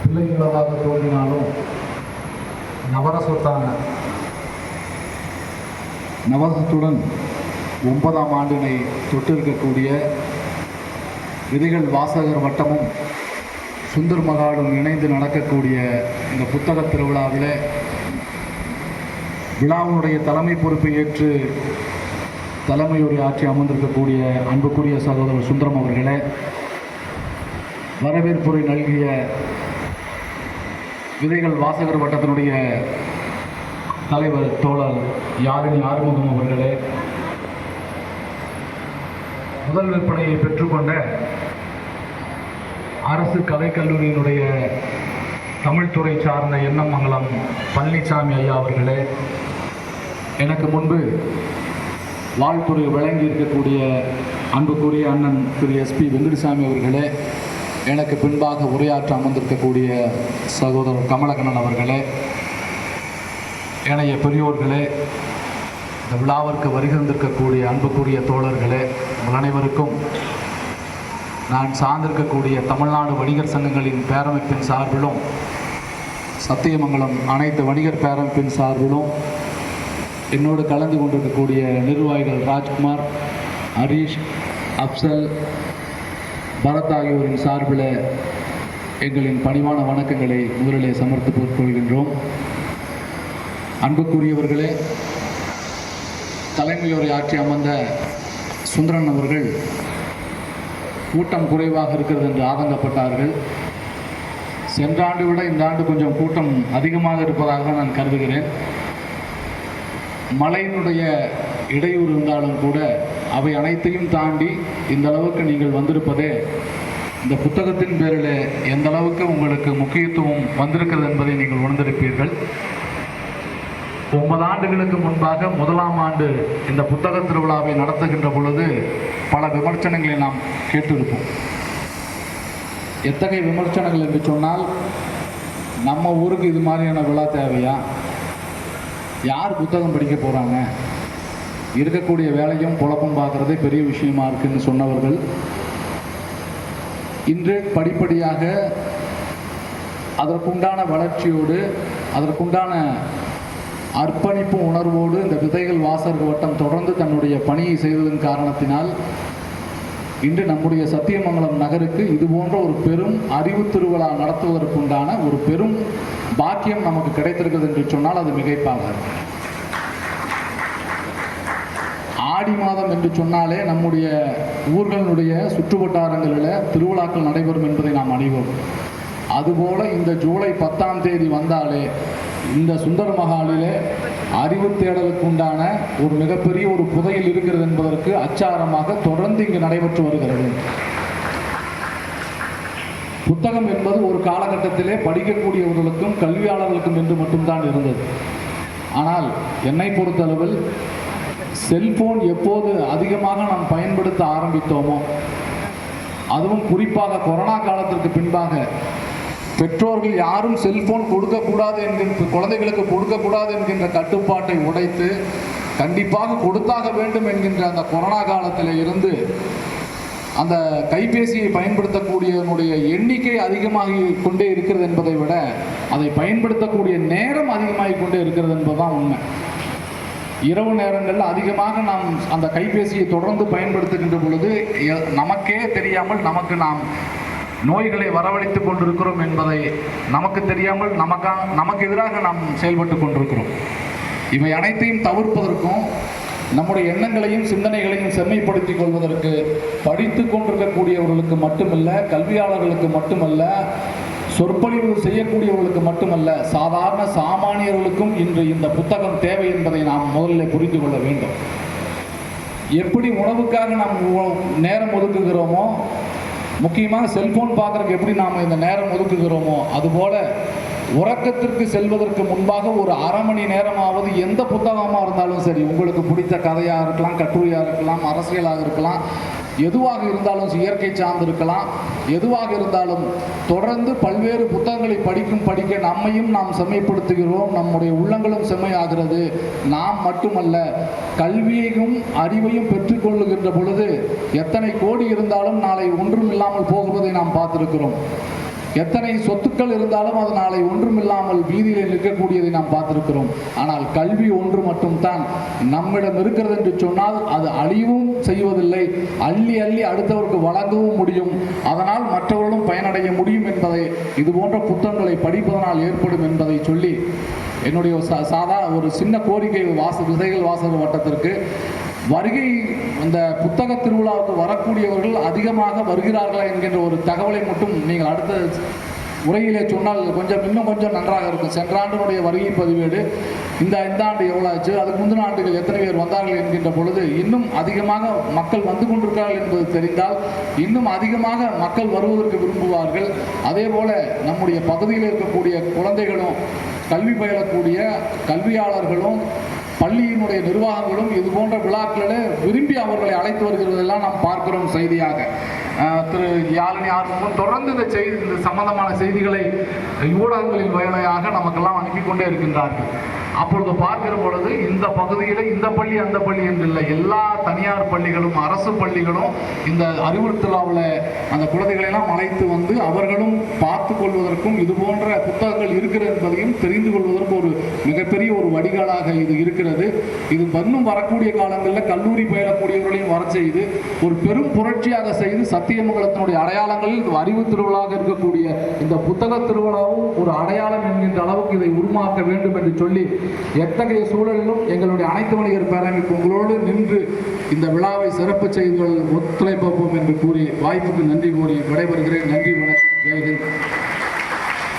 பிள்ளைகளாக தோன்றினாலும் நவரசத்துடன் 9ஆம் ஆண்டினை தொட்டிருக்கக்கூடிய விதைகள் வாசகர் வட்டமும் சுந்தர் மகாலும் இணைந்து நடக்கக்கூடிய இந்த புத்தக திருவிழாவில் விழாவினுடைய தலைமை பொறுப்பை ஏற்று தலைமையுரை ஆற்றி அமர்ந்திருக்கக்கூடிய அன்புக்குரிய சகோதரர் சுந்தரம் அவர்களே, வரவேற்புரை நல்கிய விதைகள் வாசகர் வட்டத்தினுடைய தலைவர் தோழர் யாழினி ஆறுமுகம் அவர்களே, முதல் விற்பனையை பெற்றுக்கொண்ட அரசு கலைக்கல்லூரியினுடைய தமிழ்துறை சார்ந்த எண்ணமங்கலம் பழனிசாமி ஐயா அவர்களே, எனக்கு முன்பு வாழ்த்துறை வழங்கி இருக்கக்கூடிய அன்புக்குரிய அண்ணன் திரு எஸ்பி வெங்கடசாமி அவர்களே, எனக்கு பின்பாக உரையாற்ற அமர்ந்திருக்கக்கூடிய சகோதரர் கமலக்கண்ணன் அவர்களே, ஏனைய பெரியோர்களே, இந்த விழாவிற்கு வருகின்றிருக்கக்கூடிய அன்புக்குரிய தோழர்களே, உங்கள் அனைவருக்கும் நான் சார்ந்திருக்கக்கூடிய தமிழ்நாடு வணிகர் சங்கங்களின் பேரமைப்பின் சார்பிலும் சத்தியமங்கலம் அனைத்து வணிகர் பேரமைப்பின் சார்பிலும் என்னோடு கலந்து கொண்டிருக்கக்கூடிய நிர்வாகிகள் ராஜ்குமார், ஹரீஷ், அப்சல், பரத் ஆகியோரின் சார்பில் எங்களின் பணிவான வணக்கங்களை முதலிலே சமர்ப்பித்துக் கொள்கின்றோம். அன்புக்குரியவர்களே, தலைமையுரை ஆற்றி அமர்ந்த சுந்தரன் அவர்கள் கூட்டம் குறைவாக இருக்கிறது என்று ஆதங்கப்பட்டார்கள். சென்ற ஆண்டு விட இந்த ஆண்டு கொஞ்சம் கூட்டம் அதிகமாக இருப்பதாக நான் கருதுகிறேன். மழையினுடைய இடையூறு இருந்தாலும் கூட அவை அனைத்தையும் தாண்டி இந்த அளவுக்கு நீங்கள் வந்திருப்பதே இந்த புத்தகத்தின் பேரில் எந்த அளவுக்கு உங்களுக்கு முக்கியத்துவம் வந்திருக்கிறது என்பதை நீங்கள் உணர்ந்திருப்பீர்கள். 9 ஆண்டுகளுக்கு முன்பாக 1ஆம் ஆண்டு இந்த புத்தக திருவிழாவை நடத்துகின்ற பொழுது பல விமர்சனங்களை நாம் கேட்டிருப்போம். எத்தகைய விமர்சனங்கள் என்று சொன்னால், நம்ம ஊருக்கு இது மாதிரியான விழா தேவையா, யார் புத்தகம் படிக்க போகிறாங்க, இருக்கக்கூடிய வேலையும் குழப்பம் பார்க்குறதே பெரிய விஷயமா இருக்குன்னு சொன்னவர்கள் இன்று படிப்படியாக அதற்குண்டான வளர்ச்சியோடு அதற்குண்டான அர்ப்பணிப்பு உணர்வோடு இந்த விதைகள் வாசகர் வட்டம் தொடர்ந்து தன்னுடைய பணியை செய்வதன் காரணத்தினால் இன்று நம்முடைய சத்தியமங்கலம் நகருக்கு இது போன்ற ஒரு பெரும் அறிவு திருவிழா நடத்துவதற்குண்டான ஒரு பெரும் பாக்கியம் நமக்கு கிடைத்திருக்கிறது என்று சொன்னால் அது மிகைப்பாக. ஆடி மாதம் என்று சொன்னாலே நம்முடைய ஊர்களுடைய சுற்று வட்டாரங்களில் திருவிழாக்கள் நடைபெறும் என்பதை நாம் அறிவோம். அதுபோல இந்த ஜூலை 10ஆம் தேதி வந்தாலே இந்த சுந்தர் மகாலிலே அறிவு தேடலுக்கு உண்டான ஒரு மிகப்பெரிய ஒரு புதையல் இருக்கிறது என்பதற்கு அச்சாரமாக தொடர்ந்து இங்கு நடைபெற்று வருகிறது. புத்தகம் என்பது ஒரு காலகட்டத்திலே படிக்கக்கூடியவர்களுக்கும் கல்வியாளர்களுக்கும் என்று மட்டும்தான் இருந்தது. ஆனால் என்னை பொறுத்தளவில் செல்போன் எப்போது அதிகமாக நாம் பயன்படுத்த ஆரம்பித்தோமோ, அதுவும் குறிப்பாக கொரோனா காலத்திற்கு பின்பாக பெற்றோர்கள் யாரும் செல்போன் கொடுக்கக்கூடாது என்கின்ற, குழந்தைகளுக்கு கொடுக்கக்கூடாது என்கின்ற கட்டுப்பாட்டை உடைத்து கண்டிப்பாக கொடுத்தாக வேண்டும் என்கின்ற அந்த கொரோனா காலத்தில் இருந்து அந்த கைபேசியை பயன்படுத்தக்கூடியவனுடைய எண்ணிக்கை அதிகமாகி கொண்டே இருக்கிறது என்பதை விட அதை பயன்படுத்தக்கூடிய நேரம் அதிகமாகி கொண்டே இருக்கிறது என்பதுதான் உண்மை. இரவு நேரங்களில் அதிகமாக நாம் அந்த கைபேசியை தொடர்ந்து பயன்படுத்துகின்ற பொழுது நமக்கே தெரியாமல் நாம் நோய்களை வரவழைத்துக் கொண்டிருக்கிறோம் என்பதை நமக்கு தெரியாமல் நமக்கு எதிராக நாம் செயல்பட்டு கொண்டிருக்கிறோம். இவை அனைத்தையும் தவிர்ப்பதற்கும் நம்முடைய எண்ணங்களையும் சிந்தனைகளையும் செம்மைப்படுத்திக் கொள்வதற்கு படித்து கொண்டிருக்கக்கூடியவர்களுக்கு மட்டுமல்ல, கல்வியாளர்களுக்கு மட்டுமல்ல, சொற்பொழிவு செய்யக்கூடியவர்களுக்கு மட்டுமல்ல, சாதாரண சாமானியர்களுக்கும் இன்று இந்த புத்தகம் தேவை என்பதை நாம் முதலில் புரிந்து கொள்ள வேண்டும். எப்படி உணவுக்காக நாம் நேரம் ஒதுக்குகிறோமோ, முக்கியமாக செல்போன் பார்க்குறதுக்கு எப்படி நாம் இந்த நேரம் ஒதுக்குகிறோமோ, அதுபோல உறக்கத்திற்கு செல்வதற்கு முன்பாக ஒரு அரை மணி நேரமாவது எந்த புத்தகமாக இருந்தாலும் சரி, உங்களுக்கு பிடித்த கதையாக இருக்கலாம், கட்டுரையாக இருக்கலாம், அரசியலாக இருக்கலாம், எதுவாக இருந்தாலும், இயற்கை சார்ந்து இருக்கலாம், எதுவாக இருந்தாலும் தொடர்ந்து பல்வேறு புத்தகங்களை படிக்க நம்மையும் நாம் செம்மைப்படுத்துகிறோம். நம்முடைய உள்ளங்களும் செம்மையாகிறது. நாம் மட்டுமல்ல, கல்வியையும் அறிவையும் பெற்றுக்கொள்ளுகின்ற பொழுது எத்தனை கோடி இருந்தாலும் நாளை ஒன்றும் இல்லாமல் போகுவதை நாம் பார்த்திருக்கிறோம். எத்தனை சொத்துக்கள் இருந்தாலும் அது நாளை ஒன்றுமில்லாமல் வீதியில் நிற்கக்கூடியதை நாம் பார்த்திருக்கிறோம். ஆனால் கல்வி ஒன்று மட்டும்தான் நம்மிடம் இருக்கிறது என்று சொன்னால் அது அழிவும் செய்வதில்லை, அள்ளி அள்ளி அடுத்தவருக்கு வழங்கவும் முடியும், அதனால் மற்றவர்களும் பயனடைய முடியும் என்பதை இது போன்ற புத்தகங்களை படிப்பதனால் ஏற்படும் என்பதை சொல்லி என்னுடைய ஒரு சின்ன கோரிக்கை விதைகள் வாசகர் வட்டத்திற்கு வருகை இந்த புத்தக திருவிழாவுக்கு வரக்கூடியவர்கள் அதிகமாக வருகிறார்களா என்கின்ற ஒரு தகவலை மட்டும் நீங்கள் அடுத்த உரையிலே சொன்னால் இன்னும் கொஞ்சம் நன்றாக இருக்கும். சென்ற ஆண்டினுடைய வருகை பதிவேடு இந்த ஆண்டு எவ்வளோ ஆச்சு, அதுக்கு முந்தின ஆண்டுகள் எத்தனை பேர் வந்தார்கள் என்கின்ற பொழுது இன்னும் அதிகமாக மக்கள் வந்து கொண்டிருக்கிறார்கள் என்பது தெரிந்தால் இன்னும் அதிகமாக மக்கள் வருவதற்கு விரும்புவார்கள். அதே போல நம்முடைய பகுதியில் இருக்கக்கூடிய குழந்தைகளும் கல்வி பயிலக்கூடிய கல்வியாளர்களும் பள்ளியினுடைய நிர்வாகங்களும் இது போன்ற விழாக்களில் விரும்பி அவர்களை அழைத்து வருகிறதெல்லாம் நாம் பார்க்கிறோம் செய்தியாக. திரு யாழினி ஆர்வமும் தொடர்ந்து இந்த இந்த சம்பந்தமான செய்திகளை ஊடகங்களின் வாயிலாக நமக்கெல்லாம் அனுப்பி கொண்டே இருக்கின்றார்கள். அப்பொழுது பார்க்கிற பொழுது இந்த பகுதியில் இந்த பள்ளி அந்த பள்ளி என்றில்லை, எல்லா தனியார் பள்ளிகளும் அரசு பள்ளிகளும் இந்த அறிவுறுத்தலாவில் அந்த குழந்தைகளெல்லாம் அழைத்து வந்து அவர்களும் பார்த்து கொள்வதற்கும் இது போன்ற புத்தகங்கள் இருக்கிறது என்பதையும் தெரிந்து கொள்வதற்கு ஒரு மிகப்பெரிய ஒரு வடிகாலாக இது இருக்கிறது. இது இன்னும் வரக்கூடிய காலங்களில் கல்லூரி பயிலக்கூடியவர்களையும் வர செய்து ஒரு பெரும் புரட்சியாக செய்து சத்தியமங்கலத்தினுடைய அடையாளங்களில் அறிவு திருவிழாவாக இருக்கக்கூடிய இந்த புத்தக திருவிழாவும் ஒரு அடையாளம் என்கின்ற அளவுக்கு இதை உருமாக்க வேண்டும் என்று சொல்லி எத்தகைய சூழலிலும் எங்களுடைய அனைத்து மனிதர் பேரமைப்பு உங்களோடு நின்று இந்த விழாவை சிறப்பு செய்திகள் ஒத்துழைப்போம் என்று கூறி வாய்ப்புக்கு நன்றி கூறி விடைபெறுகிறேன். நன்றி, வணக்கம், ஜெய்ஹிந்த்.